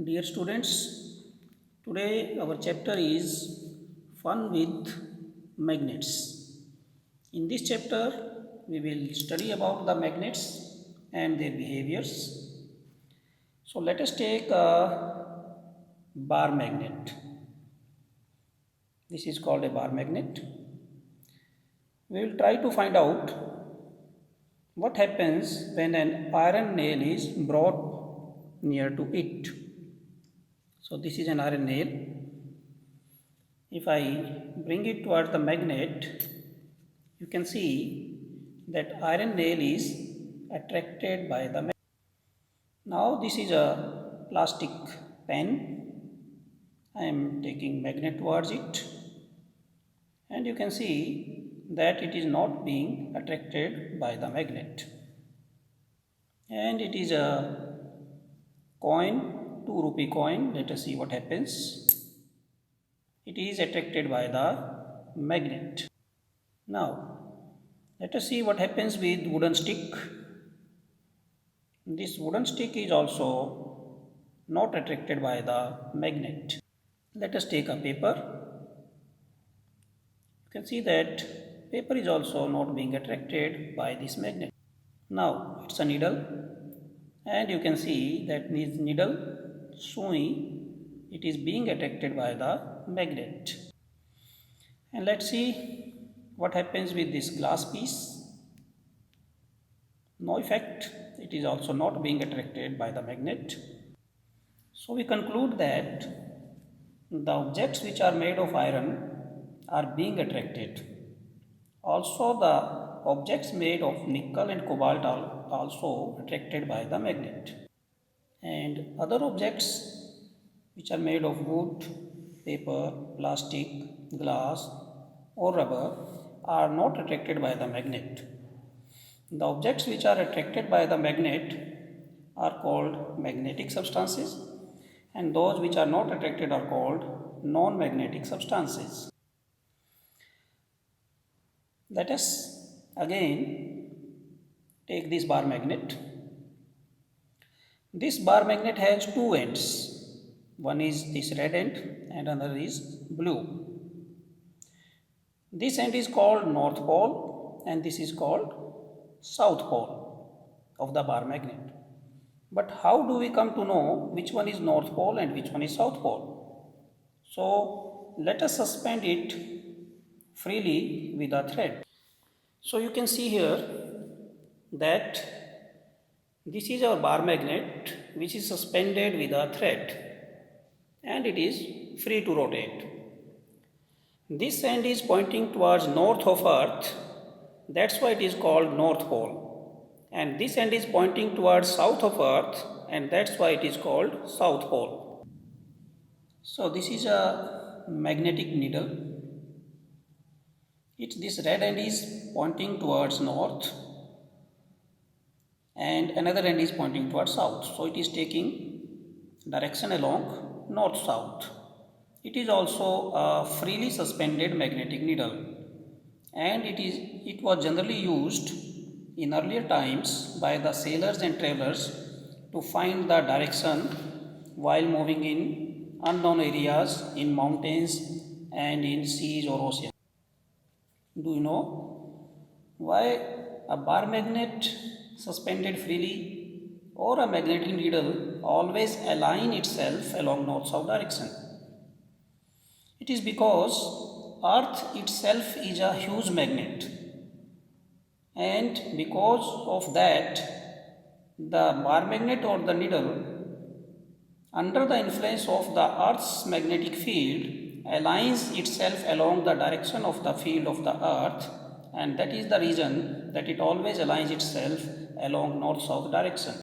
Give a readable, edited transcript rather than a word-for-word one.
Dear students, today our chapter is Fun with Magnets. In this chapter, we will study about the magnets and their behaviors. So let us take a bar magnet. This is called a bar magnet. We will try to find out what happens when an iron nail is brought near to it. So this is an iron nail. If I bring it towards the magnet, you can see that iron nail is attracted by the magnet. Now this is a plastic pen. I am taking magnet towards it, and you can see that it is not being attracted by the magnet. And it is a coin, 2 rupee coin. Let us see what happens. It is attracted by the magnet. Now, let us see what happens with wooden stick. This wooden stick is also not attracted by the magnet. Let us take a paper. You can see that paper is also not being attracted by this magnet. Now, it's a needle, and you can see that this needle sui, it is being attracted by the magnet. And let's see what happens with this glass piece. No effect, it is also not being attracted by the magnet. So we conclude that the objects which are made of iron are being attracted. Also the objects made of nickel and cobalt are also attracted by the magnet. And other objects which are made of wood, paper, plastic, glass or rubber are not attracted by the magnet. The objects which are attracted by the magnet are called magnetic substances, and those which are not attracted are called non-magnetic substances. Let us again take this bar magnet. This bar magnet has two ends. One is this red end and another is blue. This end is called north pole and this is called south pole of the bar magnet. But how do we come to know which one is north pole and which one is south pole? So let us suspend it freely with a thread. So you can see here that this is our bar magnet which is suspended with a thread and it is free to rotate. This end is pointing towards north of earth, that's why it is called north pole. And this end is pointing towards south of earth and that's why it is called south pole. So this is a magnetic needle. This red end is pointing towards north and another end is pointing towards south. So it is taking direction along north-south. It is also a freely suspended magnetic needle, and it was generally used in earlier times by the sailors and travelers to find the direction while moving in unknown areas in mountains and in seas or oceans. Do you know why a bar magnet suspended freely or a magnetic needle always align itself along north-south direction? It is because Earth itself is a huge magnet, and because of that the bar magnet or the needle, under the influence of the Earth's magnetic field, aligns itself along the direction of the field of the Earth, and that is the reason that it always aligns itself along north-south direction.